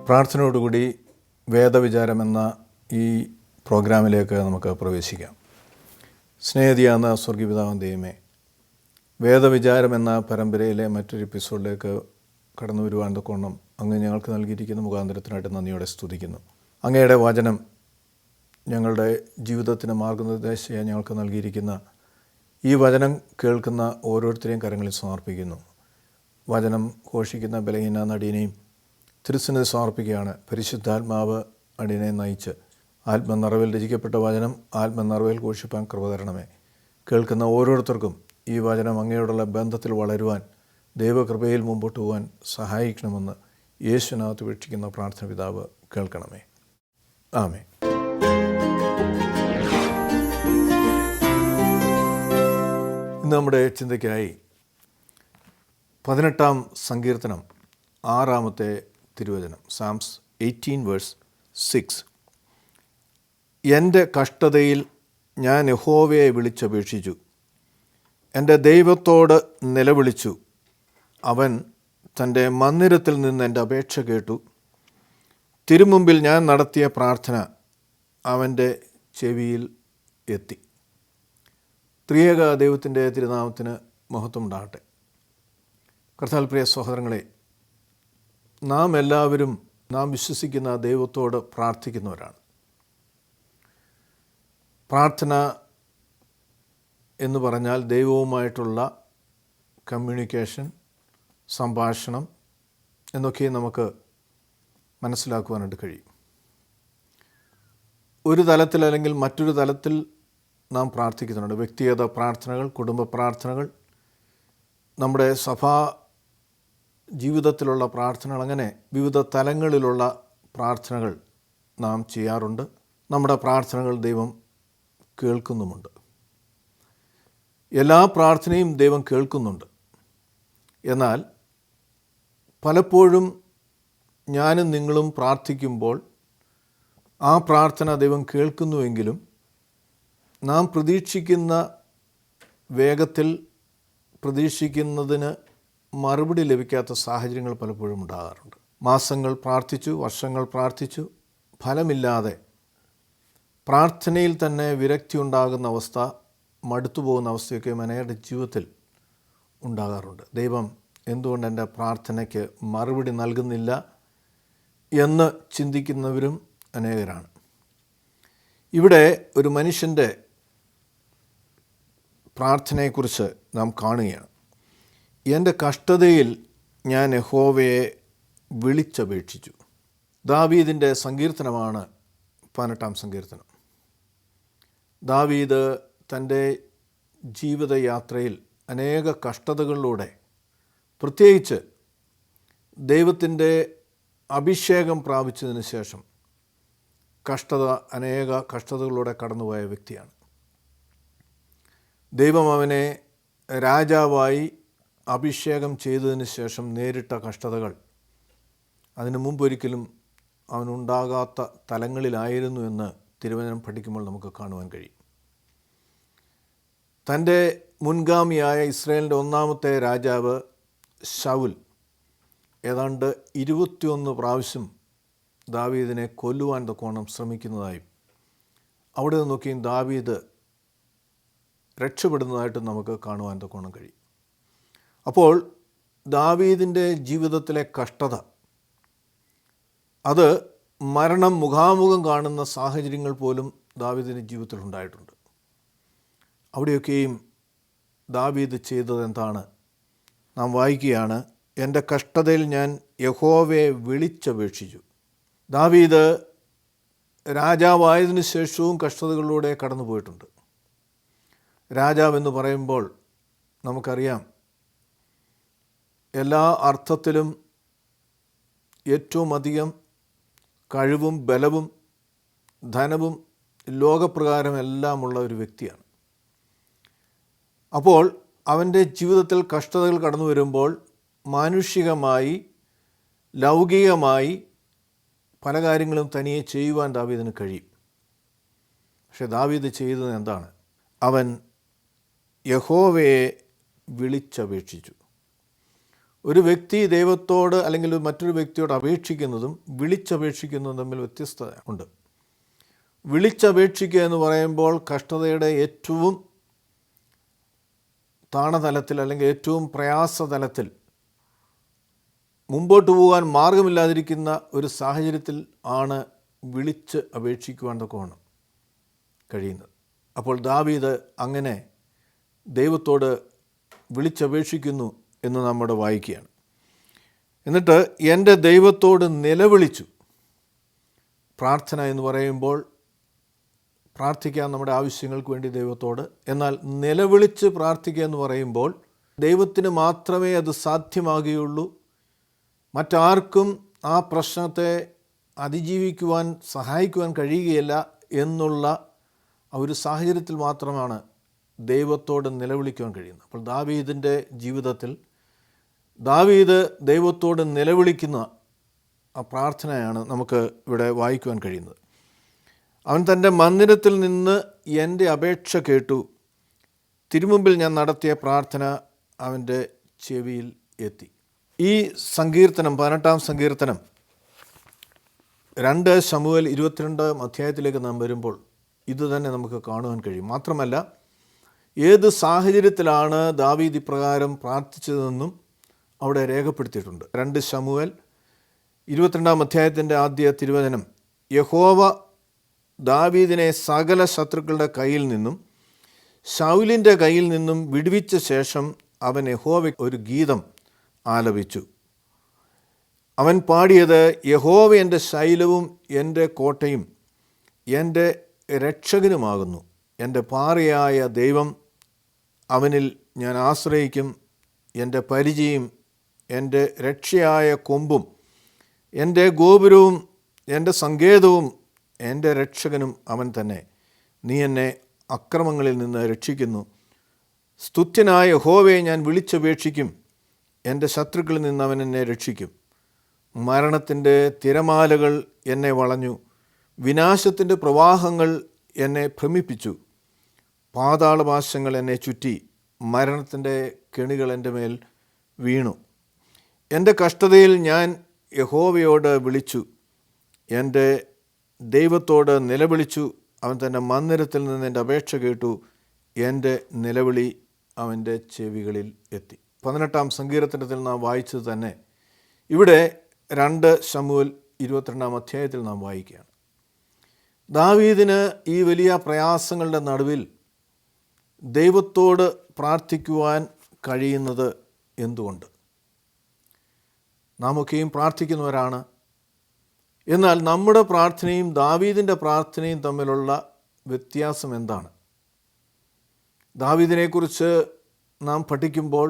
പ്രാർത്ഥനയോടുകൂടി വേദവിചാരം എന്ന ഈ പ്രോഗ്രാമിലേക്ക് നമുക്ക് പ്രവേശിക്കാം. സ്നേഹിതയാകുന്ന സ്വർഗീയപിതാവാം ദൈവമേ, വേദവിചാരം എന്ന പരമ്പരയിലെ മറ്റൊരു എപ്പിസോഡിലേക്ക് കടന്നു വരുവാൻ തക്കവണ്ണം അങ്ങ് ഞങ്ങൾക്ക് നൽകിയിരിക്കുന്ന മുഖാന്തരത്തിനായിട്ട് നന്ദിയോടെ സ്തുതിക്കുന്നു. അങ്ങയുടെ വചനം ഞങ്ങളുടെ ജീവിതത്തിന് മാർഗനിർദ്ദേശം ഞങ്ങൾക്ക് നൽകിയിരിക്കുന്ന ഈ വചനം കേൾക്കുന്ന ഓരോരുത്തരെയും കരങ്ങളിൽ സമർപ്പിക്കുന്നു. വചനം ഘോഷിക്കുന്ന ബലഹീന നടീനെയും തിരുസന്നിധി സമർപ്പിക്കുകയാണ്. പരിശുദ്ധാത്മാവ് അടിയനെ നയിച്ച് ആത്മനിറവിൽ രചിക്കപ്പെട്ട വചനം ആത്മനിറവിൽ ഘോഷിപ്പാൻ കൃപ തരണമേ. കേൾക്കുന്ന ഓരോരുത്തർക്കും ഈ വചനം അങ്ങയോടുള്ള ബന്ധത്തിൽ വളരുവാൻ, ദൈവകൃപയിൽ മുമ്പോട്ട് പോകാൻ സഹായിക്കണമെന്ന് യേശുവിനകത്ത് വീക്ഷിക്കുന്ന പ്രാർത്ഥന പിതാവ് കേൾക്കണമേ. ആമേൻ. ഇന്ന് നമ്മുടെ ചിന്തയ്ക്കായി 18-ാം സങ്കീർത്തനം 6-ാമത്തെ തിരുവചനം, സാംസ് 18:6. എൻ്റെ കഷ്ടതയിൽ ഞാൻ യഹോവയെ വിളിച്ചപേക്ഷിച്ചു, എൻ്റെ ദൈവത്തോട് നിലവിളിച്ചു. അവൻ തൻ്റെ മന്ദിരത്തിൽ നിന്ന് എൻ്റെ അപേക്ഷ കേട്ടു. തിരുമുമ്പിൽ ഞാൻ നടത്തിയ പ്രാർത്ഥന അവൻ്റെ ചെവിയിൽ എത്തി. ത്രിയേക ദൈവത്തിൻ്റെ തിരുനാമത്തിന് മഹത്വം ഉണ്ടാകട്ടെ. കർത്താവിൽ പ്രിയ സഹോദരങ്ങളെ, നാം എല്ലാവരും നാം വിശ്വസിക്കുന്ന ദൈവത്തോട് പ്രാർത്ഥിക്കുന്നവരാണ്. പ്രാർത്ഥന എന്ന് പറഞ്ഞാൽ ദൈവവുമായിട്ടുള്ള കമ്മ്യൂണിക്കേഷൻ, സംഭാഷണം എന്നൊക്കെ നമുക്ക് മനസ്സിലാക്കുവാനായിട്ട് കഴിയും. ഒരു തലത്തിൽ അല്ലെങ്കിൽ മറ്റൊരു തലത്തിൽ നാം പ്രാർത്ഥിക്കുന്നുണ്ട്. വ്യക്തിഗത പ്രാർത്ഥനകൾ, കുടുംബ പ്രാർത്ഥനകൾ, നമ്മുടെ സഭാ ജീവിതത്തിലുള്ള പ്രാർത്ഥനകൾ, അങ്ങനെ വിവിധ തലങ്ങളിലുള്ള പ്രാർത്ഥനകൾ നാം ചെയ്യാറുണ്ട്. നമ്മുടെ പ്രാർത്ഥനകൾ ദൈവം കേൾക്കുന്നുമുണ്ട്. എല്ലാ പ്രാർത്ഥനയും ദൈവം കേൾക്കുന്നുണ്ട്. എന്നാൽ പലപ്പോഴും ഞാനും നിങ്ങളും പ്രാർത്ഥിക്കുമ്പോൾ ആ പ്രാർത്ഥന ദൈവം കേൾക്കുന്നുവെങ്കിലും നാം പ്രതീക്ഷിക്കുന്ന വേഗത്തിൽ പ്രതീക്ഷിക്കുന്നതിന് മറുപടി ലഭിക്കാത്ത സാഹചര്യങ്ങൾ പലപ്പോഴും ഉണ്ടാകാറുണ്ട്. മാസങ്ങൾ പ്രാർത്ഥിച്ചു, വർഷങ്ങൾ പ്രാർത്ഥിച്ചു, ഫലമില്ലാതെ പ്രാർത്ഥനയിൽ തന്നെ വിരക്തി ഉണ്ടാകുന്ന അവസ്ഥ, മടുത്തു പോകുന്ന അവസ്ഥയൊക്കെ അനേകരുടെ ജീവിതത്തിൽ ഉണ്ടാകാറുണ്ട്. ദൈവം എന്തുകൊണ്ട് എൻ്റെ പ്രാർത്ഥനയ്ക്ക് മറുപടി നൽകുന്നില്ല എന്ന് ചിന്തിക്കുന്നവരും അനേകരാണ്. ഇവിടെ ഒരു മനുഷ്യൻ്റെ പ്രാർത്ഥനയെക്കുറിച്ച് നാം കാണുകയാണ്. എൻ്റെ കഷ്ടതയിൽ ഞാൻ യഹോവയെ വിളിച്ചപേക്ഷിച്ചു. ദാവീദിൻ്റെ സങ്കീർത്തനമാണ് 18-ാം സങ്കീർത്തനം. ദാവീദ് തൻ്റെ ജീവിതയാത്രയിൽ അനേക കഷ്ടതകളിലൂടെ, പ്രത്യേകിച്ച് ദൈവത്തിൻ്റെ അഭിഷേകം പ്രാപിച്ചതിന് ശേഷം അനേക കഷ്ടതകളിലൂടെ കടന്നുപോയ വ്യക്തിയാണ്. ദൈവം അവനെ രാജാവായി അഭിഷേകം ചെയ്തതിന് ശേഷം നേരിട്ട കഷ്ടതകൾ അതിനു മുമ്പൊരിക്കലും അവനുണ്ടാകാത്ത തലങ്ങളിലായിരുന്നു എന്ന് തിരുവചനം പഠിക്കുമ്പോൾ നമുക്ക് കാണുവാൻ കഴിയും. തൻ്റെ മുൻഗാമിയായ ഇസ്രായേലിൻ്റെ 1-ാമത്തെ രാജാവ് ശൗൽ ഏതാണ്ട് 21 പ്രാവശ്യം ദാവീദിനെ കൊല്ലുവാൻ തക്കവണ്ണം ശ്രമിക്കുന്നതായും അവിടെ നിന്നൊക്കെയും ദാവീദ് രക്ഷപ്പെടുന്നതായിട്ടും നമുക്ക് കാണുവാൻ തക്കവണ്ണം കഴിയും. അപ്പോൾ ദാവീദിൻ്റെ ജീവിതത്തിലെ കഷ്ടത, അത് മരണം മുഖാമുഖം കാണുന്ന സാഹചര്യങ്ങൾ പോലും ദാവീദിൻ്റെ ജീവിതത്തിൽ ഉണ്ടായിട്ടുണ്ട്. അവിടെയൊക്കെയും ദാവീദ് ചെയ്തത് എന്താണ്? നാം വായിക്കുകയാണ്, എൻ്റെ കഷ്ടതയിൽ ഞാൻ യഹോവയെ വിളിച്ചപേക്ഷിച്ചു. ദാവീദ് രാജാവായതിനു ശേഷവും കഷ്ടതകളിലൂടെ കടന്നു പോയിട്ടുണ്ട്. രാജാവെന്ന് പറയുമ്പോൾ നമുക്കറിയാം, എല്ലാ അർത്ഥത്തിലും ഏറ്റവും അധികം കഴിവും ബലവും ധനവും ലോകപ്രകാരം എല്ലാമുള്ള ഒരു വ്യക്തിയാണ്. അപ്പോൾ അവൻ്റെ ജീവിതത്തിൽ കഷ്ടതകൾ കടന്നു വരുമ്പോൾ മാനുഷികമായി, ലൗകികമായി പല കാര്യങ്ങളും തനിയെ ചെയ്യുവാൻ ദാവീദിന് കഴിയും. പക്ഷെ ദാവീദ് ചെയ്തത് എന്താണ്? അവൻ യഹോവയെ വിളിച്ചപേക്ഷിച്ചു. ഒരു വ്യക്തി ദൈവത്തോട് അല്ലെങ്കിൽ മറ്റൊരു വ്യക്തിയോട് അപേക്ഷിക്കുന്നതും വിളിച്ചപേക്ഷിക്കുന്നതും തമ്മിൽ വ്യത്യസ്തത ഉണ്ട്. വിളിച്ചപേക്ഷിക്കുക എന്ന് പറയുമ്പോൾ കഷ്ടതയുടെ ഏറ്റവും താണതലത്തിൽ അല്ലെങ്കിൽ ഏറ്റവും പ്രയാസതലത്തിൽ മുമ്പോട്ട് പോകാൻ മാർഗമില്ലാതിരിക്കുന്ന ഒരു സാഹചര്യത്തിൽ ആണ് വിളിച്ച് അപേക്ഷിക്കുവാൻ തക്കവണ്ണം കഴിയുന്നത്. അപ്പോൾ ദാവീദ് അങ്ങനെ ദൈവത്തോട് വിളിച്ചപേക്ഷിക്കുന്നു എന്ന് നമ്മുടെ വായിക്കുകയാണ്. എന്നിട്ട് എൻ്റെ ദൈവത്തോട് നിലവിളിച്ചു. പ്രാർത്ഥന എന്ന് പറയുമ്പോൾ പ്രാർത്ഥിക്കാൻ നമ്മുടെ ആവശ്യങ്ങൾക്ക് വേണ്ടി ദൈവത്തോട്, എന്നാൽ നിലവിളിച്ച് പ്രാർത്ഥിക്കുക എന്ന് പറയുമ്പോൾ ദൈവത്തിന് മാത്രമേ അത് സാധ്യമാകുകയുള്ളൂ. മറ്റാർക്കും ആ പ്രശ്നത്തെ അതിജീവിക്കുവാൻ സഹായിക്കുവാൻ കഴിയുകയില്ല എന്നുള്ള ഒരു സാഹചര്യത്തിൽ മാത്രമാണ് ദൈവത്തോട് നിലവിളിക്കുവാൻ കഴിയുന്നത്. അപ്പോൾ ദാവീദിൻ്റെ ജീവിതത്തിൽ ദാവീദ് ദൈവത്തോട് നിലവിളിക്കുന്ന ആ പ്രാർത്ഥനയാണ് നമുക്ക് ഇവിടെ വായിക്കുവാൻ കഴിയുന്നത്. അവൻ തൻ്റെ മന്ദിരത്തിൽ നിന്ന് എൻ്റെ അപേക്ഷ കേട്ടു, തിരുമുമ്പിൽ ഞാൻ നടത്തിയ പ്രാർത്ഥന അവൻ്റെ ചെവിയിൽ എത്തി. ഈ സങ്കീർത്തനം 18-ാം സങ്കീർത്തനം 2 ശമൂവേൽ 22 അധ്യായത്തിലേക്ക് നാം വരുമ്പോൾ ഇത് തന്നെ നമുക്ക് കാണുവാൻ കഴിയും. മാത്രമല്ല, ഏത് സാഹചര്യത്തിലാണ് ദാവീദ് ഇപ്രകാരം പ്രാർത്ഥിച്ചതെന്നും അവിടെ രേഖപ്പെടുത്തിയിട്ടുണ്ട്. 2 ശമൂവേൽ 22-ാം അധ്യായത്തിൻ്റെ ആദ്യ തിരുവചനം, യഹോവ ദാവീദിനെ സകല ശത്രുക്കളുടെ കയ്യിൽ നിന്നും ശൗലിൻ്റെ കയ്യിൽ നിന്നും വിടുവിച്ച ശേഷം അവൻ യഹോവയ്ക്ക് ഒരു ഗീതം ആലപിച്ചു. അവൻ പാടിയത്, യഹോവ എൻ്റെ ശൈലവും എൻ്റെ കോട്ടയും എൻ്റെ രക്ഷകനുമാകുന്നു. എൻ്റെ പാറയായ ദൈവം, അവനിൽ ഞാൻ ആശ്രയിക്കും. എൻ്റെ പരിചയും എൻ്റെ രക്ഷയായ കൊമ്പും എൻ്റെ ഗോപുരവും എൻ്റെ സങ്കേതവും എൻ്റെ രക്ഷകനും അവൻ തന്നെ. നീ എന്നെ അക്രമങ്ങളിൽ നിന്ന് രക്ഷിക്കുന്നു. സ്തുത്യനായ യഹോവയെ ഞാൻ വിളിച്ചപേക്ഷിക്കും. എൻ്റെ ശത്രുക്കളിൽ നിന്ന് അവൻ എന്നെ രക്ഷിക്കും. മരണത്തിൻ്റെ തിരമാലകൾ എന്നെ വളഞ്ഞു, വിനാശത്തിൻ്റെ പ്രവാഹങ്ങൾ എന്നെ ഭ്രമിപ്പിച്ചു. പാതാളപാശങ്ങൾ എന്നെ ചുറ്റി, മരണത്തിൻ്റെ കെണികൾ എൻ്റെ മേൽ വീണു. എൻ്റെ കഷ്ടതയിൽ ഞാൻ യഹോവയോട് വിളിച്ചു, എൻ്റെ ദൈവത്തോട് നിലവിളിച്ചു. അവൻ തൻ്റെ മന്ദിരത്തിൽ നിന്ന് എൻ്റെ അപേക്ഷ കേട്ടു, എൻ്റെ നിലവിളി അവൻ്റെ ചെവികളിൽ എത്തി. 18-ാം സങ്കീർത്തനത്തിൽ നാം വായിച്ചത് തന്നെ ഇവിടെ 2 ശമൂവേൽ 22-ാം അധ്യായത്തിൽ നാം വായിക്കുകയാണ്. ദാവീദിന് ഈ വലിയ പ്രയാസങ്ങളുടെ നടുവിൽ ദൈവത്തോട് പ്രാർത്ഥിക്കുവാൻ കഴിയുന്നത് എന്തുകൊണ്ട്? നാമൊക്കെയും പ്രാർത്ഥിക്കുന്നവരാണ്. എന്നാൽ നമ്മുടെ പ്രാർത്ഥനയും ദാവീദിൻ്റെ പ്രാർത്ഥനയും തമ്മിലുള്ള വ്യത്യാസം എന്താണ്? ദാവീദിനെക്കുറിച്ച് നാം പഠിക്കുമ്പോൾ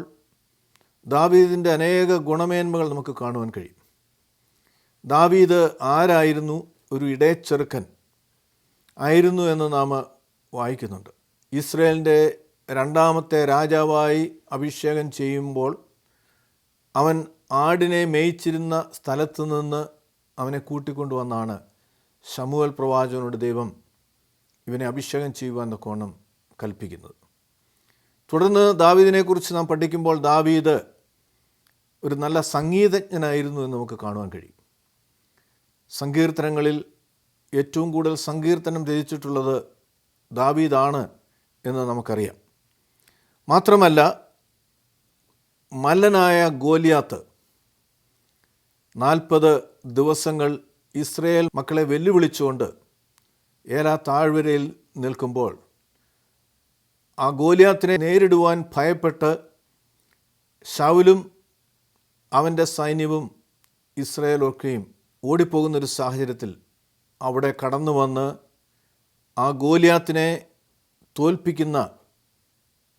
ദാവീദിൻ്റെ അനേക ഗുണമേന്മകൾ നമുക്ക് കാണുവാൻ കഴിയും. ദാവീദ് ആരായിരുന്നു? ഒരു ഇടയച്ചെറുക്കൻ ആയിരുന്നു എന്ന് നാം വായിക്കുന്നുണ്ട്. ഇസ്രായേലിൻ്റെ 2ാമത്തെ രാജാവായി അഭിഷേകം ചെയ്യുമ്പോൾ അവൻ ആടിനെ മേയിച്ചിരുന്ന സ്ഥലത്ത് നിന്ന് അവനെ കൂട്ടിക്കൊണ്ടുവന്നാണ് ശമൂവേൽ പ്രവാചകനോട് ദൈവം ഇവനെ അഭിഷേകം ചെയ്യുവാൻ കോണം കൽപ്പിക്കുന്നത്. തുടർന്ന് ദാവീദിനെക്കുറിച്ച് നാം പഠിക്കുമ്പോൾ ദാവീദ് ഒരു നല്ല സംഗീതജ്ഞനായിരുന്നു എന്ന് നമുക്ക് കാണുവാൻ കഴിയും. സങ്കീർത്തനങ്ങളിൽ ഏറ്റവും കൂടുതൽ സങ്കീർത്തനം രചിച്ചിട്ടുള്ളത് ദാവീദാണ് എന്ന് നമുക്കറിയാം. മാത്രമല്ല, മല്ലനായ ഗോലിയാത്ത് 40 ദിവസങ്ങൾ ഇസ്രായേൽ മക്കളെ വെല്ലുവിളിച്ചുകൊണ്ട് ഏലാ താഴ്വരയിൽ നിൽക്കുമ്പോൾ ആ ഗോലിയാത്തിനെ നേരിടുവാൻ ഭയപ്പെട്ട് ശൗലും അവൻ്റെ സൈന്യവും ഇസ്രായേലൊക്കെയും ഓടിപ്പോകുന്നൊരു സാഹചര്യത്തിൽ അവിടെ കടന്നു വന്ന് ആ ഗോലിയാത്തിനെ തോൽപ്പിക്കുന്ന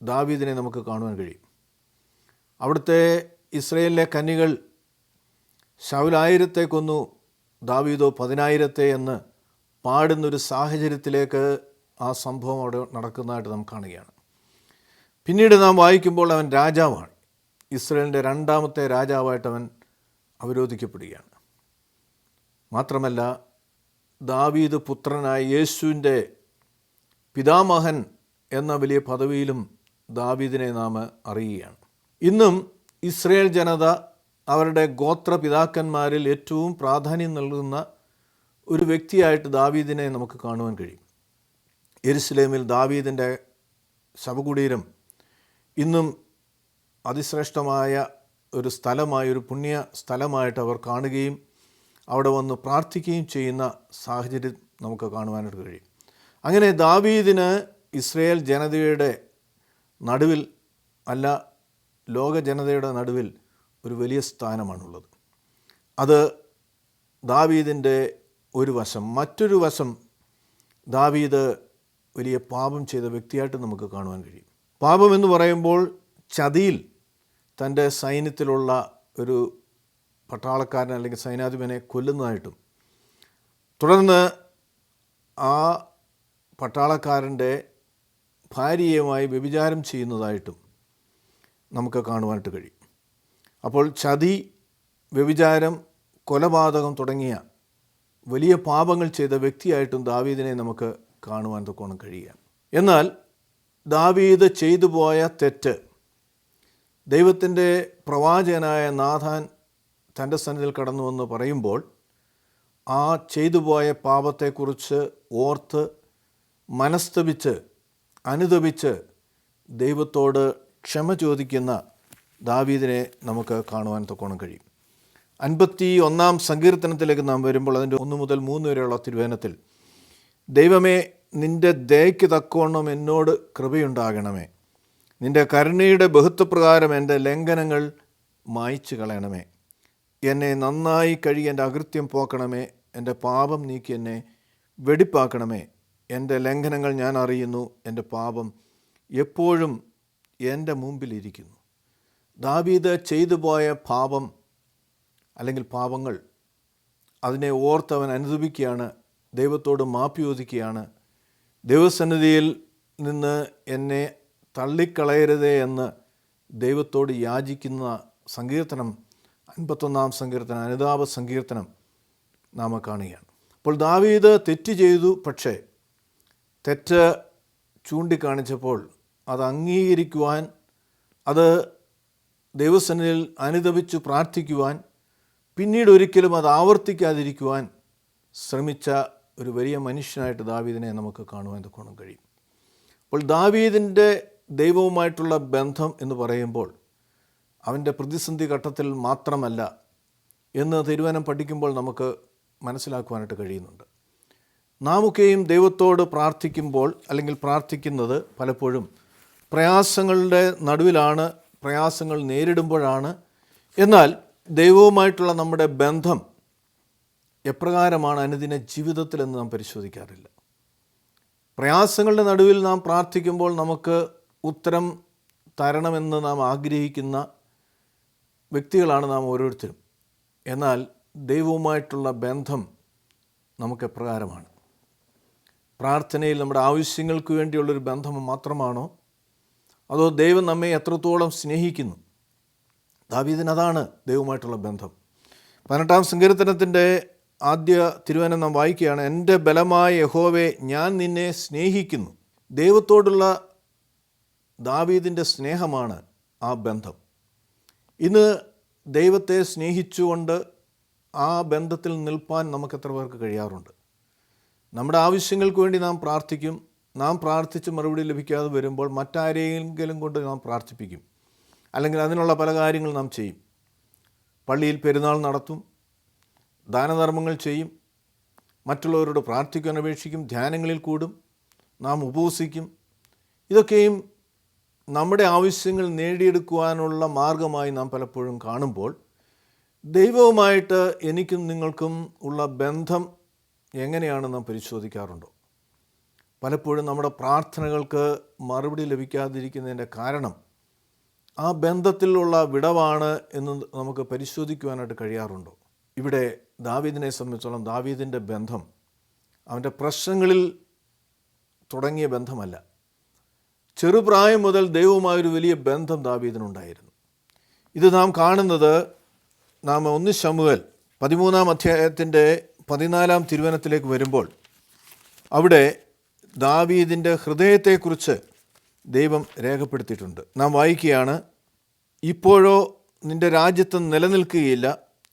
ദാവീദിനെ നമുക്ക് കാണുവാൻ കഴിയും. അവിടുത്തെ ഇസ്രായേലിലെ കന്യകൾ ശൗൽ 1000 കൊന്നു, ദാവീദോ 10,000 എന്ന് പാടുന്നൊരു സാഹചര്യത്തിലേക്ക് ആ സംഭവം അവിടെ നടക്കുന്നതായിട്ട് നാം കാണുകയാണ്. പിന്നീട് നാം വായിക്കുമ്പോൾ അവൻ രാജാവാണ്. ഇസ്രായേലിൻ്റെ 2ാമത്തെ രാജാവായിട്ട് അവൻ അവരോധിക്കപ്പെടുകയാണ്. മാത്രമല്ല, ദാവീദ് പുത്രനായ യേശുവിൻ്റെ പിതാമഹൻ എന്ന വലിയ പദവിയിലും ദാവീദിനെ നാം അറിയുകയാണ്. ഇന്നും ഇസ്രയേൽ ജനത അവരുടെ ഗോത്രപിതാക്കന്മാരിൽ ഏറ്റവും പ്രാധാന്യം നൽകുന്ന ഒരു വ്യക്തിയായിട്ട് ദാവീദിനെ നമുക്ക് കാണുവാൻ കഴിയും. യെരുശലേമിൽ ദാവീദിൻ്റെ ശവകുടീരം ഇന്നും അതിശ്രേഷ്ഠമായ ഒരു സ്ഥലമായി, ഒരു പുണ്യ സ്ഥലമായിട്ട് അവർ കാണുകയും അവിടെ വന്ന് പ്രാർത്ഥിക്കുകയും ചെയ്യുന്ന സാഹചര്യം നമുക്ക് കാണുവാനായിട്ട് കഴിയും. അങ്ങനെ ദാവീദിന് ഇസ്രയേൽ ജനതയുടെ നടുവിൽ അല്ല, ലോക ജനതയുടെ നടുവിൽ ഒരു വലിയ സ്ഥാനമാണുള്ളത്. അത് ദാവീദിൻ്റെ ഒരു വശം. മറ്റൊരു വശം, ദാവീദ് വലിയ പാപം ചെയ്ത വ്യക്തിയായിട്ട് നമുക്ക് കാണുവാൻ കഴിയും. പാപം എന്ന് പറയുമ്പോൾ ചതിയിൽ തൻ്റെ സൈന്യത്തിലുള്ള ഒരു പട്ടാളക്കാരൻ അല്ലെങ്കിൽ സൈന്യാധിപനെ കൊല്ലുന്നതായിട്ടും, തുടർന്ന് ആ പട്ടാളക്കാരൻ്റെ ഭാര്യയുമായി വ്യഭിചാരം ചെയ്യുന്നതായിട്ടും നമുക്ക് കാണുവാനായിട്ട് കഴിയും. അപ്പോൾ ചതി, വ്യഭിചാരം, കൊലപാതകം തുടങ്ങിയ വലിയ പാപങ്ങൾ ചെയ്ത വ്യക്തിയായിട്ടും ദാവീദിനെ നമുക്ക് കാണുവാൻ തൊക്കോണം കഴിയുകയാണ്. എന്നാൽ ദാവീദ് ചെയ്തു പോയ തെറ്റ് ദൈവത്തിൻ്റെ പ്രവാചകനായ നാഥാൻ തൻ്റെ സന്നിധിയിൽ കടന്നു വന്ന് പറയുമ്പോൾ ആ ചെയ്തു പോയ പാപത്തെക്കുറിച്ച് ഓർത്ത് മനസ്തപിച്ച് അനുതപിച്ച് ദൈവത്തോട് ക്ഷമ ചോദിക്കുന്ന ദാവീദിനെ നമുക്ക് കാണുവാൻ തൊക്കോണം കഴിയും. 51-ാം സങ്കീർത്തനത്തിലേക്ക് നാം വരുമ്പോൾ അതിൻ്റെ 1 മുതൽ 3 വരെയുള്ള തിരുവചനത്തിൽ, ദൈവമേ, നിൻ്റെ ദയയ്ക്ക് തക്കവണ്ണം എന്നോട് കൃപയുണ്ടാകണമേ, നിൻ്റെ കരുണയുടെ ബഹുത്വപ്രകാരം എൻ്റെ ലംഘനങ്ങൾ മായ്ച്ചു കളയണമേ, എന്നെ നന്നായി കഴുകി എൻ്റെ അകൃത്യം പോക്കണമേ, എൻ്റെ പാപം നീക്കി എന്നെ വെടിപ്പാക്കണമേ, എൻ്റെ ലംഘനങ്ങൾ ഞാൻ അറിയുന്നു, എൻ്റെ പാപം എപ്പോഴും എൻ്റെ മുമ്പിലിരിക്കുന്നു. ദാവീദ് ചെയ്തു പോയ പാപം അല്ലെങ്കിൽ പാപങ്ങൾ, അതിനെ ഓർത്തവൻ അനുദപിക്കുകയാണ്, ദൈവത്തോട് മാപ്പ് ചോദിക്കുകയാണ്. ദൈവസന്നിധിയിൽ നിന്ന് എന്നെ തള്ളിക്കളയരുതേ എന്ന് ദൈവത്തോട് യാചിക്കുന്ന സങ്കീർത്തനം 51-ാം സങ്കീർത്തനം, അനുതാപ സങ്കീർത്തനം നാം കാണുകയാണ്. അപ്പോൾ ദാവീദ് തെറ്റ് ചെയ്തു, പക്ഷേ തെറ്റ് ചൂണ്ടിക്കാണിച്ചപ്പോൾ അത് അംഗീകരിക്കുവാൻ, അത് ദൈവസന്നിധിയിൽ അനുദപിച്ചു പ്രാർത്ഥിക്കുവാൻ, പിന്നീട് ഒരിക്കലും അത് ആവർത്തിക്കാതിരിക്കുവാൻ ശ്രമിച്ച ഒരു വലിയ മനുഷ്യനായിട്ട് ദാവീദിനെ നമുക്ക് കാണുവാൻ തൊക്കണം കഴിയും. അപ്പോൾ ദാവീദിൻ്റെ ദൈവവുമായിട്ടുള്ള ബന്ധം എന്ന് പറയുമ്പോൾ അവൻ്റെ പ്രതിസന്ധി ഘട്ടത്തിൽ മാത്രമല്ല എന്ന് തിരുവചനം പഠിക്കുമ്പോൾ നമുക്ക് മനസ്സിലാക്കുവാനായിട്ട് കഴിയുന്നുണ്ട്. നാമൊക്കെയും ദൈവത്തോട് പ്രാർത്ഥിക്കുമ്പോൾ അല്ലെങ്കിൽ പ്രാർത്ഥിക്കുന്നത് പലപ്പോഴും പ്രയാസങ്ങളുടെ നടുവിലാണ്, പ്രയാസങ്ങൾ നേരിടുമ്പോഴാണ്. എന്നാൽ ദൈവവുമായിട്ടുള്ള നമ്മുടെ ബന്ധം എപ്രകാരമാണ് അനുദിന ജീവിതത്തിലെന്ന് നാം പരിശോധിക്കാറില്ല. പ്രയാസങ്ങളുടെ നടുവിൽ നാം പ്രാർത്ഥിക്കുമ്പോൾ നമുക്ക് ഉത്തരം തരണമെന്ന് നാം ആഗ്രഹിക്കുന്ന വ്യക്തികളാണ് നാം ഓരോരുത്തരും. എന്നാൽ ദൈവവുമായിട്ടുള്ള ബന്ധം നമുക്ക് എപ്രകാരമാണ്? പ്രാർത്ഥനയിൽ നമ്മുടെ ആവശ്യങ്ങൾക്ക് വേണ്ടിയുള്ളൊരു ബന്ധം മാത്രമാണോ? അതോ ദൈവം നമ്മെ എത്രത്തോളം സ്നേഹിക്കുന്നു? ദാവീദിനതാണ് ദൈവവുമായിട്ടുള്ള ബന്ധം. 18-ാം സങ്കീർത്തനത്തിൻ്റെ ആദ്യ തിരുവചനം നാം വായിക്കുകയാണ്, എൻ്റെ ബലമായ യഹോവേ, ഞാൻ നിന്നെ സ്നേഹിക്കുന്നു. ദൈവത്തോടുള്ള ദാവീദിൻ്റെ സ്നേഹമാണ് ആ ബന്ധം. ഇന്ന് ദൈവത്തെ സ്നേഹിച്ചുകൊണ്ട് ആ ബന്ധത്തിൽ നിൽപ്പാൻ നമുക്ക് എത്ര പേർക്ക് കഴിയാറുണ്ട്? നമ്മുടെ ആവശ്യങ്ങൾക്ക് വേണ്ടി നാം പ്രാർത്ഥിക്കും. നാം പ്രാർത്ഥിച്ച് മറുപടി ലഭിക്കാതെ വരുമ്പോൾ മറ്റാരെങ്കിലും കൊണ്ട് നാം പ്രാർത്ഥിപ്പിക്കും, അല്ലെങ്കിൽ അതിനുള്ള പല കാര്യങ്ങൾ നാം ചെയ്യും. പള്ളിയിൽ പെരുന്നാൾ നടത്തും, ദാനധർമ്മങ്ങൾ ചെയ്യും, മറ്റുള്ളവരോട് പ്രാർത്ഥിക്കാൻ അപേക്ഷിക്കും, ധ്യാനങ്ങളിൽ കൂടും, നാം ഉപവസിക്കും. ഇതൊക്കെയും നമ്മുടെ ആവശ്യങ്ങൾ നേടിയെടുക്കുവാനുള്ള മാർഗമായി നാം പലപ്പോഴും കാണുമ്പോൾ ദൈവവുമായിട്ട് എനിക്കും നിങ്ങൾക്കും ഉള്ള ബന്ധം എങ്ങനെയാണെന്ന് നാം പരിശോധിക്കാറുണ്ടോ? പലപ്പോഴും നമ്മുടെ പ്രാർത്ഥനകൾക്ക് മറുപടി ലഭിക്കാതിരിക്കുന്നതിൻ്റെ കാരണം ആ ബന്ധത്തിലുള്ള വിടവാണ് എന്ന് നമുക്ക് പരിശോധിക്കുവാനായിട്ട് കഴിയാറുണ്ടോ? ഇവിടെ ദാവീദിനെ സംബന്ധിച്ചോളം ദാവീദിൻ്റെ ബന്ധം അവൻ്റെ പ്രശ്നങ്ങളിൽ തുടങ്ങിയ ബന്ധമല്ല. ചെറുപ്രായം മുതൽ ദൈവവുമായൊരു വലിയ ബന്ധം ദാവീദിനുണ്ടായിരുന്നു. ഇത് നാം കാണുന്നത് നാം 1 ശമൂവേൽ 13-ാം അധ്യായത്തിൻ്റെ 14-ാം തിരുവചനത്തിലേക്ക് വരുമ്പോൾ അവിടെ ദാവീദിൻ്റെ ഹൃദയത്തെക്കുറിച്ച് ദൈവം രേഖപ്പെടുത്തിയിട്ടുണ്ട്. നാം വായിക്കുകയാണ്, ഇപ്പോഴോ നിന്റെ രാജ്യത്ത് നിലനിൽക്കുകയില്ല.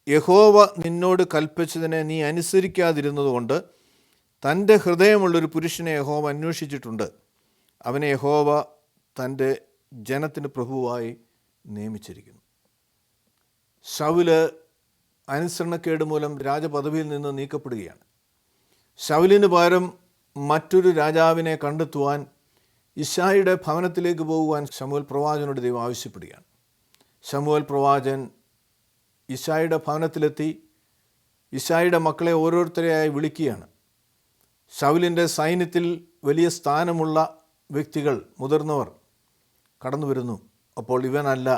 യഹോവ നിന്നോട് കൽപ്പിച്ചതിനെ നീ അനുസരിക്കാതിരുന്നതുകൊണ്ട് തൻ്റെ ഹൃദയമുള്ളൊരു പുരുഷനെ യഹോവ അന്വേഷിച്ചിട്ടുണ്ട്. അവനെ യഹോവ തൻ്റെ ജനത്തിന് പ്രഭുവായി നിയമിച്ചിരിക്കുന്നു. ശൗല് അനുസരണക്കേട് മൂലം രാജപദവിയിൽ നിന്ന് നീക്കപ്പെടുകയാണ്. ശൗലിന് പകരം മറ്റൊരു രാജാവിനെ കണ്ടെത്തുവാൻ യിശ്ശായിയുടെ ഭവനത്തിലേക്ക് പോകുവാൻ ശമൂവേൽ പ്രവാചകനോട് ദൈവം ആവശ്യപ്പെടുകയാണ്. ശമൂവേൽ പ്രവാചകൻ യിശ്ശായിയുടെ ഭവനത്തിലെത്തി യിശ്ശായിയുടെ മക്കളെ ഓരോരുത്തരെയായി വിളിക്കുകയാണ്. ശൗലിൻ്റെ സൈന്യത്തിൽ വലിയ സ്ഥാനമുള്ള വ്യക്തികൾ, മുതിർന്നവർ കടന്നു വരുന്നു. അപ്പോൾ ഇവനല്ല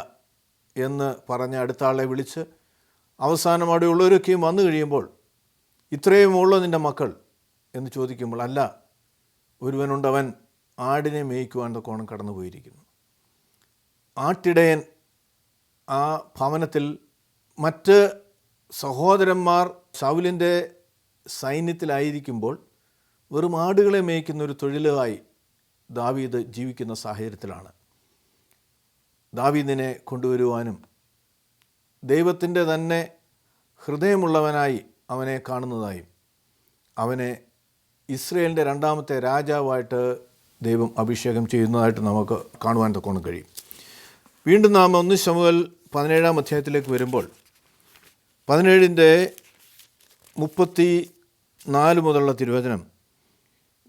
എന്ന് പറഞ്ഞ് അടുത്ത ആളെ വിളിച്ച് അവസാനം അവിടെ ഉള്ളവരൊക്കെയും വന്നു കഴിയുമ്പോൾ ഇത്രയും ഉള്ളൂ നിൻ്റെ മക്കൾ എന്ന് ചോദിക്കുമ്പോൾ അല്ല, ഒരുവനുണ്ട്, അവൻ ആടിനെ മേയ്ക്കുവാൻ തക്കോണം കടന്നു പോയിരിക്കുന്നു. ആട്ടിടയൻ ആ ഭവനത്തിൽ മറ്റ് സഹോദരന്മാർ ശൗലിൻ്റെ സൈന്യത്തിലായിരിക്കുമ്പോൾ വെറും ആടുകളെ മേയ്ക്കുന്ന ഒരു തൊഴിലായി ദാവീദ് ജീവിക്കുന്ന സാഹചര്യത്തിലാണ് ദാവീദിനെ കൊണ്ടുവരുവാനും ദൈവത്തിൻ്റെ തന്നെ ഹൃദയമുള്ളവനായി അവനെ കാണുന്നതായും അവനെ ഇസ്രയേലിൻ്റെ രണ്ടാമത്തെ രാജാവായിട്ട് ദൈവം അഭിഷേകം ചെയ്യുന്നതായിട്ട് നമുക്ക് കാണുവാൻ തക്കോണം കഴിയും. വീണ്ടും നാം 1 ശമൂവേൽ 17-ാം അധ്യായത്തിലേക്ക് വരുമ്പോൾ 17:34 മുതലുള്ള തിരുവചനം,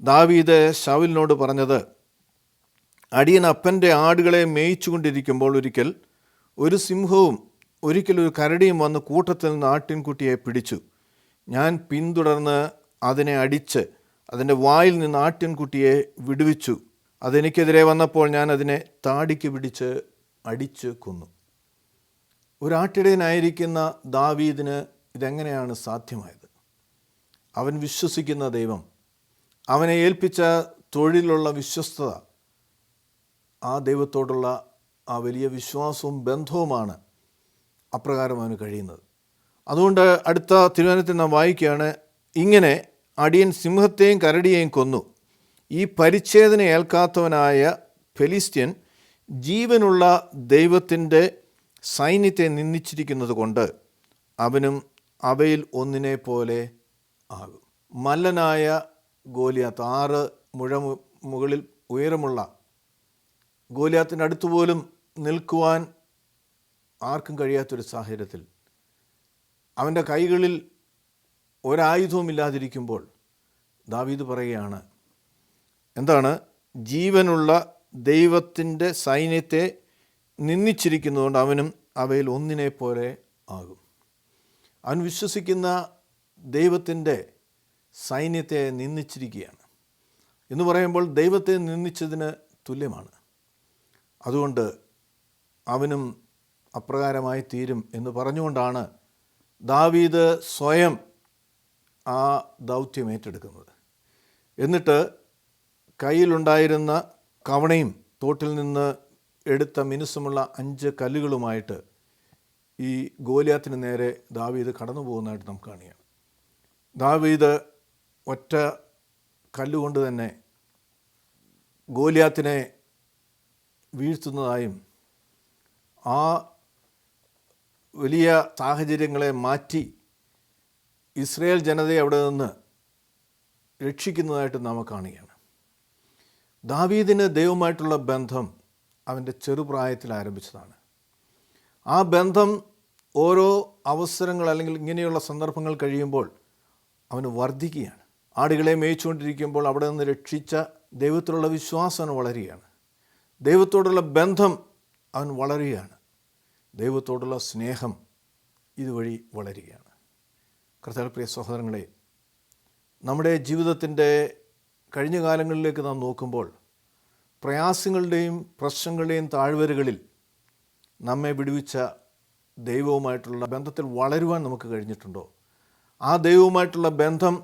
ദാവീദ് ശൗലിനോട് പറഞ്ഞത്, അടിയൻ അപ്പൻ്റെ ആടുകളെ മേയിച്ചു കൊണ്ടിരിക്കുമ്പോൾ ഒരിക്കൽ ഒരു സിംഹവും ഒരു കരടിയും വന്ന് കൂട്ടത്തിൽ നിന്ന് ആട്ടിൻകുട്ടിയെ പിടിച്ചു. ഞാൻ പിന്തുടർന്ന് അതിനെ അടിച്ച് അതിൻ്റെ വായിൽ നിന്ന് ആട്ടിൻകുട്ടിയെ വിടുവിച്ചു. അതെനിക്കെതിരെ വന്നപ്പോൾ ഞാൻ അതിനെ താടിക്ക് പിടിച്ച് അടിച്ച് കൊന്നു. ഒരാട്ടിടയനായിരിക്കുന്ന ദാവീദിന് ഇതെങ്ങനെയാണ് സാധ്യമായത്? അവൻ വിശ്വസിക്കുന്ന ദൈവം, അവനെ ഏൽപ്പിച്ച തൊഴിലുള്ള വിശ്വസ്തത, ആ ദൈവത്തോടുള്ള ആ വലിയ വിശ്വാസവും ബന്ധവുമാണ് അപ്രകാരം അവന് കഴിയുന്നത്. അതുകൊണ്ട് അടുത്ത തിരുവചനത്തിൽ നാം വായിക്കുകയാണ്, ഇങ്ങനെ അടിയൻ സിംഹത്തെയും കരടിയെയും കൊന്നു. ഈ പരിച്ഛേദന ഏൽക്കാത്തവനായ ഫെലിസ്ത്യൻ ജീവനുള്ള ദൈവത്തിൻ്റെ സൈന്യത്തെ നിന്ദിച്ചിരിക്കുന്നത് കൊണ്ട് അവനും അവയിൽ ഒന്നിനെ പോലെ ആകും. മല്ലനായ ഗോലിയാത്ത്, 6 മുഴ മുകളിൽ ഉയരമുള്ള ഗോലിയാത്തിൻ്റെ അടുത്തുപോലും നിൽക്കുവാൻ ആർക്കും കഴിയാത്തൊരു സാഹചര്യത്തിൽ അവൻ്റെ കൈകളിൽ ഒരായുധവും ഇല്ലാതിരിക്കുമ്പോൾ ദാവീദ് പറയുകയാണ്, എന്താണ്? ജീവനുള്ള ദൈവത്തിൻ്റെ സൈന്യത്തെ നിന്ദിച്ചിരിക്കുന്നതുകൊണ്ട് അവനും അവയിൽ ഒന്നിനെ പോലെ ആകും. അവൻ വിശ്വസിക്കുന്ന ദൈവത്തിൻ്റെ സൈന്യത്തെ നിന്ദിച്ചിരിക്കുകയാണ് എന്ന് പറയുമ്പോൾ ദൈവത്തെ നിന്ദിച്ചതിന് തുല്യമാണ്. അതുകൊണ്ട് അവനും അപ്രകാരമായി തീരും എന്ന് പറഞ്ഞുകൊണ്ടാണ് ദാവീദ് സ്വയം ആ ദൗത്യം ഏറ്റെടുക്കുന്നത്. എന്നിട്ട് കയ്യിലുണ്ടായിരുന്ന കവണയും തോട്ടിൽ നിന്ന് എടുത്ത മിനുസമുള്ള 5 കല്ലുകളുമായിട്ട് ഈ ഗോലിയാത്തിന് നേരെ ദാവീദ് കടന്നു പോകുന്നതായിട്ട് നമുക്ക് കാണുകയാണ്. ദാവീദ് ഒറ്റ കല്ലുകൊണ്ട് തന്നെ ഗോലിയാത്തിനെ വീഴ്ത്തുന്നതായും ആ വലിയ സാഹചര്യങ്ങളെ മാറ്റി ഇസ്രായേൽ ജനതയെ അവിടെ നിന്ന് രക്ഷിക്കുന്നതായിട്ട് നാം കാണുകയാണ്. ദാവീദിന് ദൈവവുമായിട്ടുള്ള ബന്ധം അവൻ്റെ ചെറുപ്രായത്തിൽ ആരംഭിച്ചതാണ്. ആ ബന്ധം ഓരോ അവസരങ്ങൾ അല്ലെങ്കിൽ ഇങ്ങനെയുള്ള സന്ദർഭങ്ങൾ കഴിയുമ്പോൾ അവന് വർദ്ധിക്കുകയാണ്. ആടുകളെ മേയിച്ചുകൊണ്ടിരിക്കുമ്പോൾ അവിടെ നിന്ന് രക്ഷിച്ച ദൈവത്തിലുള്ള വിശ്വാസം അവൻ വളരുകയാണ്. ദൈവത്തോടുള്ള ബന്ധം അവൻ വളരുകയാണ്. ദൈവത്തോടുള്ള സ്നേഹം ഇതുവഴി വളരുകയാണ്. കർത്താവിൽ പ്രിയ സഹോദരങ്ങളെ, നമ്മുടെ ജീവിതത്തിൻ്റെ കഴിഞ്ഞ കാലങ്ങളിലേക്ക് നാം നോക്കുമ്പോൾ പ്രയാസങ്ങളുടെയും പ്രശ്നങ്ങളുടെയും താഴ്വരകളിൽ നമ്മെ വിടുവിച്ച ദൈവവുമായിട്ടുള്ള ബന്ധത്തിൽ വളരുവാൻ നമുക്ക് കഴിഞ്ഞിട്ടുണ്ടോ? ആ ദൈവവുമായിട്ടുള്ള ബന്ധം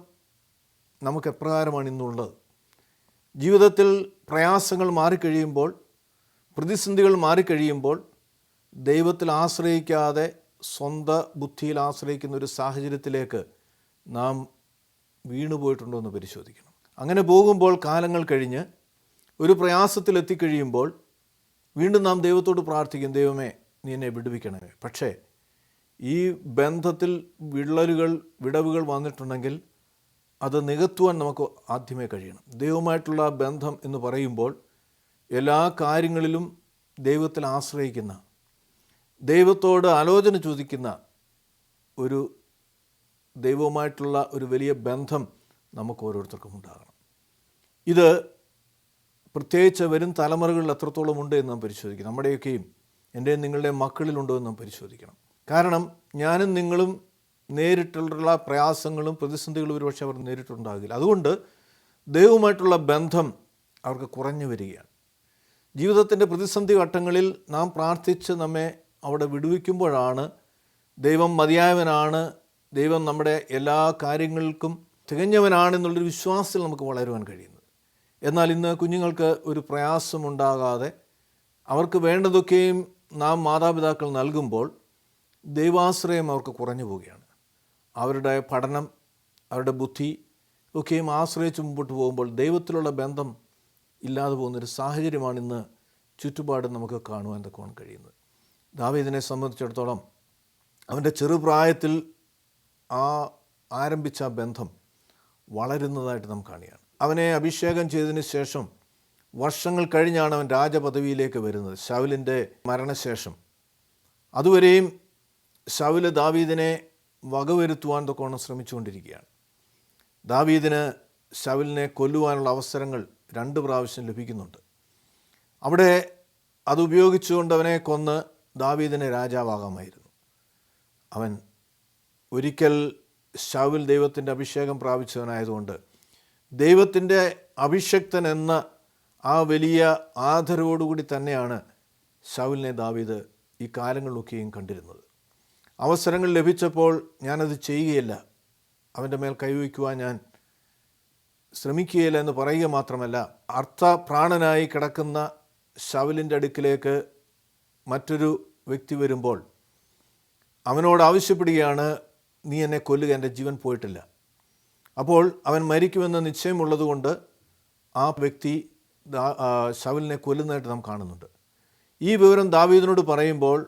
നമുക്ക് എപ്രകാരമാണ് ഇന്നുള്ളത്? ജീവിതത്തിൽ പ്രയാസങ്ങൾ മാറിക്കഴിയുമ്പോൾ, പ്രതിസന്ധികൾ മാറിക്കഴിയുമ്പോൾ ദൈവത്തിൽ ആശ്രയിക്കാതെ സ്വന്തം ബുദ്ധിയിൽ ആശ്രയിക്കുന്ന ഒരു സാഹചര്യത്തിലേക്ക് നാം വീണുപോയിട്ടുണ്ടോ എന്ന് പരിശോധിക്കണം. അങ്ങനെ പോകുമ്പോൾ കാലങ്ങൾ കഴിഞ്ഞ് ഒരു പ്രയാസത്തിലെത്തിക്കഴിയുമ്പോൾ വീണ്ടും നാം ദൈവത്തോട് പ്രാർത്ഥിക്കും, ദൈവമേ നീ എന്നെ വിടുവിക്കണമേ. പക്ഷേ ഈ ബന്ധത്തിൽ വിടവുകൾ വന്നിട്ടുണ്ടെങ്കിൽ അത് നികത്തുവാൻ നമുക്ക് ആദ്യമേ കഴിയണം. ദൈവമായിട്ടുള്ള ബന്ധം എന്ന് പറയുമ്പോൾ എല്ലാ കാര്യങ്ങളിലും ദൈവത്തിൽ ആശ്രയിക്കുന്ന, ദൈവത്തോട് ആലോചന ചോദിക്കുന്ന ഒരു ദൈവവുമായിട്ടുള്ള ഒരു വലിയ ബന്ധം നമുക്ക് ഓരോരുത്തർക്കും ഉണ്ടാകണം. ഇത് പ്രത്യേകിച്ച് വരും തലമുറകളിൽ എത്രത്തോളം ഉണ്ട് എന്ന് നാം പരിശോധിക്കണം. നമ്മുടെയൊക്കെയും എൻ്റെയും നിങ്ങളുടെയും മക്കളിലുണ്ടോ എന്ന് നാം പരിശോധിക്കണം. കാരണം ഞാനും നിങ്ങളും നേരിട്ടുള്ള പ്രയാസങ്ങളും പ്രതിസന്ധികളും ഒരുപക്ഷെ അവർ നേരിട്ടുണ്ടാകില്ല. അതുകൊണ്ട് ദൈവവുമായിട്ടുള്ള ബന്ധം അവർക്ക് കുറഞ്ഞു വരികയാണ്. ജീവിതത്തിൻ്റെ പ്രതിസന്ധി ഘട്ടങ്ങളിൽ നാം പ്രാർത്ഥിച്ച് നമ്മെ അവിടെ വിടുവിക്കുമ്പോഴാണ് ദൈവം മതിയായവനാണ്, ദൈവം നമ്മുടെ എല്ലാ കാര്യങ്ങൾക്കും തികഞ്ഞവനാണെന്നുള്ളൊരു വിശ്വാസത്തിൽ നമുക്ക് വളരുവാൻ കഴിയുന്നത്. എന്നാൽ ഇന്ന് കുഞ്ഞുങ്ങൾക്ക് ഒരു പ്രയാസമുണ്ടാകാതെ അവർക്ക് വേണ്ടതൊക്കെയും നാം മാതാപിതാക്കൾ നൽകുമ്പോൾ ദൈവാശ്രയം അവർക്ക് കുറഞ്ഞു പോവുകയാണ്. അവരുടെ പഠനം, അവരുടെ ബുദ്ധി ഒക്കെയും ആശ്രയിച്ച് മുമ്പോട്ട് പോകുമ്പോൾ ദൈവത്തിലുള്ള ബന്ധം ഇല്ലാതെ പോകുന്നൊരു സാഹചര്യമാണ് ഇന്ന് ചുറ്റുപാടും നമുക്ക് കാണുവാൻ തക്കവണ്ണം കഴിയുന്നത്. ദാവീദിനെ സംബന്ധിച്ചിടത്തോളം അവൻ്റെ ചെറുപ്രായത്തിൽ ആരംഭിച്ച ബന്ധം വളരുന്നതായിട്ട് നാം കാണുകയാണ്. അവനെ അഭിഷേകം ചെയ്തതിന് ശേഷം വർഷങ്ങൾ കഴിഞ്ഞാണ് അവൻ രാജപദവിയിലേക്ക് വരുന്നത്. ശൗലിൻ്റെ മരണശേഷം അതുവരെയും ശൗല് ദാവീദിനെ വകവരുത്തുവാൻ തക്കവണ്ണം ശ്രമിച്ചുകൊണ്ടിരിക്കുകയാണ്. ദാവീദിന് ശൗലിനെ കൊല്ലുവാനുള്ള അവസരങ്ങൾ 2 പ്രാവശ്യം ലഭിക്കുന്നുണ്ട്. അവിടെ അതുപയോഗിച്ചുകൊണ്ട് അവനെ കൊന്ന് ദാവീദിനെ രാജാവാകാമായിരുന്നു. അവൻ ഒരിക്കൽ ശൗൽ ദൈവത്തിൻ്റെ അഭിഷേകം പ്രാപിച്ചവനായതുകൊണ്ട് ദൈവത്തിൻ്റെ അഭിഷക്തൻ എന്ന ആ വലിയ ആദരവോടുകൂടി തന്നെയാണ് ശൗലിനെ ദാവീദ് ഈ കാലങ്ങളിലൊക്കെയും കണ്ടിരുന്നത്. അവസരങ്ങൾ ലഭിച്ചപ്പോൾ ഞാനത് ചെയ്യുകയില്ല, അവൻ്റെ മേൽ കൈവയ്ക്കുവാൻ ഞാൻ ശ്രമിക്കുകയില്ല എന്ന് പറയുക മാത്രമല്ല, അർത്ഥപ്രാണനായി കിടക്കുന്ന ശൗലിൻ്റെ അടുക്കിലേക്ക് മറ്റൊരു വ്യക്തി വരുമ്പോൾ അവനോട് ആവശ്യപ്പെടുകയാണ്, നീ എന്നെ കൊല്ലുക, എൻ്റെ ജീവൻ പോയിട്ടില്ല. അപ്പോൾ അവൻ മരിക്കുമെന്ന് നിശ്ചയമുള്ളതുകൊണ്ട് ആ വ്യക്തി ശൗലിനെ കൊല്ലുന്നതായിട്ട് നാം കാണുന്നുണ്ട്. ഈ വിവരം ദാവീദിനോട് പറയുമ്പോൾ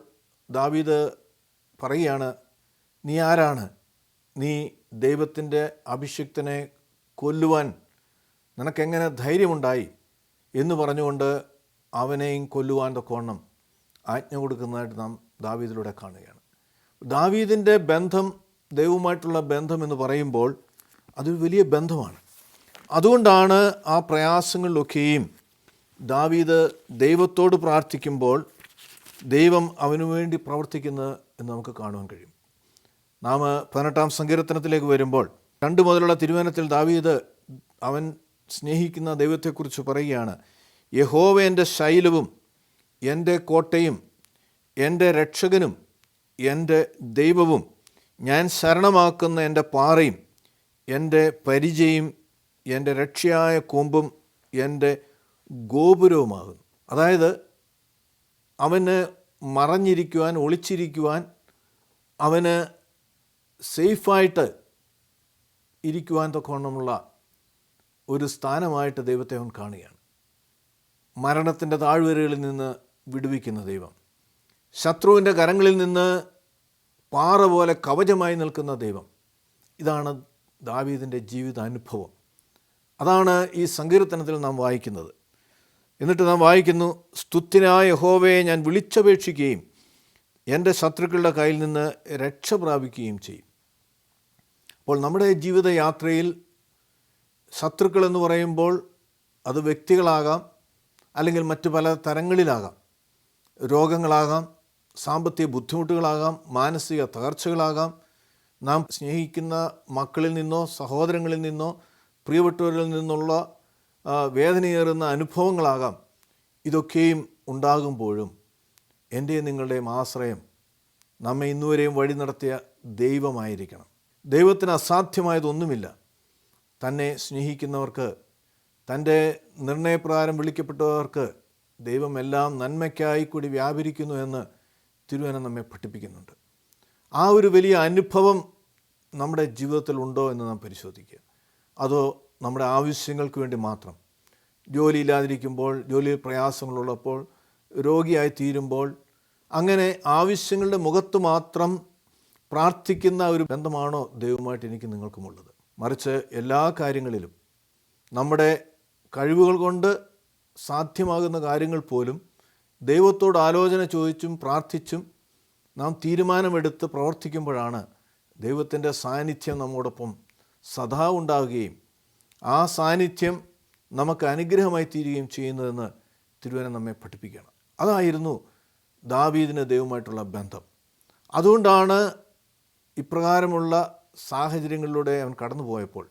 ദാവീദ് പറയുകയാണ്, നീ ആരാണ്? നീ ദൈവത്തിൻ്റെ അഭിഷിക്തനെ കൊല്ലുവാൻ നിനക്കെങ്ങനെ ധൈര്യമുണ്ടായി എന്ന് പറഞ്ഞുകൊണ്ട് അവനെയും കൊല്ലുവാൻ തക്കവണ്ണം ആജ്ഞ കൊടുക്കുന്നതായിട്ട് നാം ദാവീദിലൂടെ കാണുകയാണ്. ദാവീദിൻ്റെ ബന്ധം, ദൈവവുമായിട്ടുള്ള ബന്ധം എന്ന് പറയുമ്പോൾ അതൊരു വലിയ ബന്ധമാണ്. അതുകൊണ്ടാണ് ആ പ്രയാസങ്ങളിലൊക്കെയും ദാവീദ് ദൈവത്തോട് പ്രാർത്ഥിക്കുമ്പോൾ ദൈവം അവനു വേണ്ടി പ്രവർത്തിക്കുന്നത് എന്ന് നമുക്ക് കാണുവാൻ കഴിയും. നാം 18-ാം സങ്കീർത്തനത്തിലേക്ക് വരുമ്പോൾ 2 മുതലുള്ള തിരുവചനത്തിൽ ദാവീദ് അവൻ സ്നേഹിക്കുന്ന ദൈവത്തെക്കുറിച്ച് പറയുകയാണ്, യഹോവ എൻ്റെ ശൈലവും എൻ്റെ കോട്ടയും എൻ്റെ രക്ഷകനും എൻ്റെ ദൈവവും ഞാൻ ശരണമാക്കുന്ന എൻ്റെ പാറയും എൻ്റെ പരിചയും എൻ്റെ രക്ഷയായ കൊമ്പും എൻ്റെ ഗോപുരവുമാകുന്നു. അതായത് അവന് മറഞ്ഞിരിക്കുവാൻ, ഒളിച്ചിരിക്കുവാൻ, അവന് സേഫായിട്ട് ഇരിക്കുവാൻ തക്കവണ്ണമുള്ള ഒരു സ്ഥാനമായിട്ട് ദൈവത്തെ അവൻ കാണുകയാണ്. മരണത്തിൻ്റെ താഴ്വരകളിൽ നിന്ന് വിടുവിക്കുന്ന ദൈവം, ശത്രുവിൻ്റെ കരങ്ങളിൽ നിന്ന് പാറ പോലെ കവചമായി നിൽക്കുന്ന ദൈവം. ഇതാണ് ദാവീദിൻ്റെ ജീവിതാനുഭവം. അതാണ് ഈ സങ്കീർത്തനത്തിൽ നാം വായിക്കുന്നത്. എന്നിട്ട് നാം വായിക്കുന്നു, സ്തുത്യനായ യഹോവയെ ഞാൻ വിളിച്ചപേക്ഷിക്കുകയും എൻ്റെ ശത്രുക്കളുടെ കയ്യിൽ നിന്ന് രക്ഷ പ്രാപിക്കുകയും ചെയ്യും. അപ്പോൾ നമ്മുടെ ജീവിതയാത്രയിൽ ശത്രുക്കൾ എന്ന് പറയുമ്പോൾ അത് വ്യക്തികളാകാം, അല്ലെങ്കിൽ മറ്റു പല തരങ്ങളിലാകാം. രോഗങ്ങളാകാം, സാമ്പത്തിക ബുദ്ധിമുട്ടുകളാകാം, മാനസിക തകർച്ചകളാകാം, നാം സ്നേഹിക്കുന്ന മക്കളിൽ നിന്നോ സഹോദരങ്ങളിൽ നിന്നോ പ്രിയപ്പെട്ടവരിൽ നിന്നുള്ള വേദനയേറുന്ന അനുഭവങ്ങളാകാം. ഇതൊക്കെയും ഉണ്ടാകുമ്പോഴും എൻ്റെയും നിങ്ങളുടെയും ആശ്രയം നമ്മെ ഇന്നുവരെയും വഴി നടത്തിയ ദൈവമായിരിക്കണം. ദൈവത്തിന് അസാധ്യമായതൊന്നുമില്ല. തന്നെ സ്നേഹിക്കുന്നവർക്ക്, തൻ്റെ നിർണയപ്രകാരം വിളിക്കപ്പെട്ടവർക്ക് ദൈവം എല്ലാം നന്മയ്ക്കായി കൂടി വ്യാപരിക്കുന്നു എന്ന് തിരുവചനം നമ്മെ പഠിപ്പിക്കുന്നുണ്ട്. ആ ഒരു വലിയ അനുഭവം നമ്മുടെ ജീവിതത്തിൽ ഉണ്ടോ എന്ന് നാം പരിശോധിക്കുക. അതോ നമ്മുടെ ആവശ്യങ്ങൾക്ക് വേണ്ടി മാത്രം, ജോലിയില്ലാതിരിക്കുമ്പോൾ, ജോലിയിൽ പ്രയാസങ്ങളുള്ളപ്പോൾ, രോഗിയായി തീരുമ്പോൾ, അങ്ങനെ ആവശ്യങ്ങളുടെ മുഖത്ത് മാത്രം പ്രാർത്ഥിക്കുന്ന ഒരു ബന്ധമാണോ ദൈവമായിട്ട് എനിക്ക് നിങ്ങൾക്കുമുള്ളത്? മറിച്ച് എല്ലാ കാര്യങ്ങളിലും നമ്മുടെ കഴിവുകൾ കൊണ്ട് സാധ്യമാകുന്ന കാര്യങ്ങൾ പോലും ദൈവത്തോട് ആലോചന ചോദിച്ചും പ്രാർത്ഥിച്ചും നാം തീരുമാനമെടുത്ത് പ്രവർത്തിക്കുമ്പോഴാണ് ദൈവത്തിൻ്റെ സാന്നിധ്യം നമ്മോടൊപ്പം സദാ ഉണ്ടാവുകയും ആ സാന്നിധ്യം നമുക്ക് അനുഗ്രഹമായി തീരുകയും ചെയ്യുന്നതെന്ന് തിരുവചനം നമ്മെ പഠിപ്പിക്കുകയാണ്. അതായിരുന്നു ദാവീദിന് ദൈവമായിട്ടുള്ള ബന്ധം. അതുകൊണ്ടാണ് ഇപ്രകാരമുള്ള സാഹചര്യങ്ങളിലൂടെ അവൻ കടന്നു പോയപ്പോൾ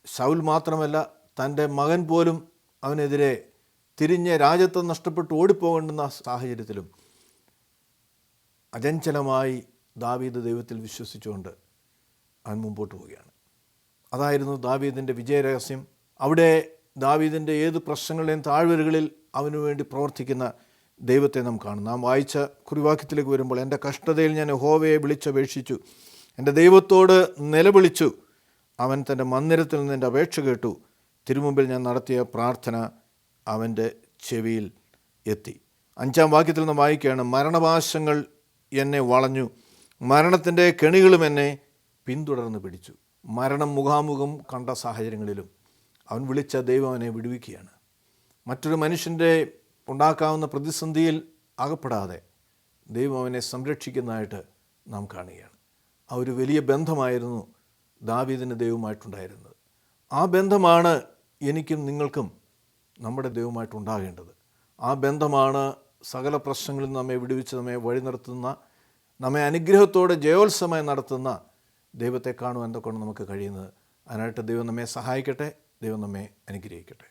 ശൗൽ മാത്രമല്ല, തൻ്റെ മകൻ പോലും അവനെതിരെ തിരിഞ്ഞ് രാജ്യത്വം നഷ്ടപ്പെട്ട് ഓടിപ്പോകേണ്ടുന്ന സാഹചര്യത്തിലും അചഞ്ചലമായി ദാവീദ് ദൈവത്തിൽ വിശ്വസിച്ചുകൊണ്ട് അവൻ മുമ്പോട്ട് പോവുകയാണ്. അതായിരുന്നു ദാവീദിൻ്റെ വിജയരഹസ്യം. അവിടെ ദാവീദിൻ്റെ ഏത് പ്രശ്നങ്ങളുടെയും താഴ്വരകളിൽ അവനു വേണ്ടി പ്രവർത്തിക്കുന്ന ദൈവത്തെ നാം കാണും. നാം വായിച്ച കുറിവാക്യത്തിലേക്ക് വരുമ്പോൾ, എൻ്റെ കഷ്ടതയിൽ ഞാൻ യഹോവയെ വിളിച്ചപേക്ഷിച്ചു, എൻ്റെ ദൈവത്തോട് നിലവിളിച്ചു, അവൻ തൻ്റെ മന്ദിരത്തിൽ നിന്ന് എൻ്റെ അപേക്ഷ കേട്ടു, തിരുമുമ്പിൽ ഞാൻ നടത്തിയ പ്രാർത്ഥന അവൻ്റെ ചെവിയിൽ എത്തി. 5-ാം വാക്യത്തിൽ നാം വായിക്കുകയാണ്, മരണപാശങ്ങൾ എന്നെ വളഞ്ഞു, മരണത്തിൻ്റെ കെണികളും എന്നെ പിന്തുടർന്ന് പിടിച്ചു. മരണം മുഖാമുഖം കണ്ട സാഹചര്യങ്ങളിലും അവൻ വിളിച്ച ദൈവം അവനെ വിടുവിക്കുകയാണ്. മറ്റൊരു മനുഷ്യൻ്റെ ഉണ്ടാക്കാവുന്ന പ്രതിസന്ധിയിൽ അകപ്പെടാതെ ദൈവം അവനെ സംരക്ഷിക്കുന്നതായിട്ട് നാം കാണുകയാണ്. ആ ഒരു വലിയ ബന്ധമായിരുന്നു ദാവീദിന് ദൈവമായിട്ടുണ്ടായിരുന്നത്. ആ ബന്ധമാണ് എനിക്കും നിങ്ങൾക്കും നമ്മുടെ ദൈവമായിട്ടുണ്ടാകേണ്ടത്. ആ ബന്ധമാണ് സകല പ്രശ്നങ്ങളിൽ നമ്മെ വിടുവിച്ച് നമ്മെ വഴി നടത്തുന്ന, നമ്മെ അനുഗ്രഹത്തോടെ ജയോത്സവമായി നടത്തുന്ന ദൈവത്തെ കാണുവാൻ എന്തൊക്കെയാണ് നമുക്ക് കഴിയുന്നത്. അതിനായിട്ട് ദൈവം നമ്മെ സഹായിക്കട്ടെ. ദൈവം നമ്മെ അനുഗ്രഹിക്കട്ടെ.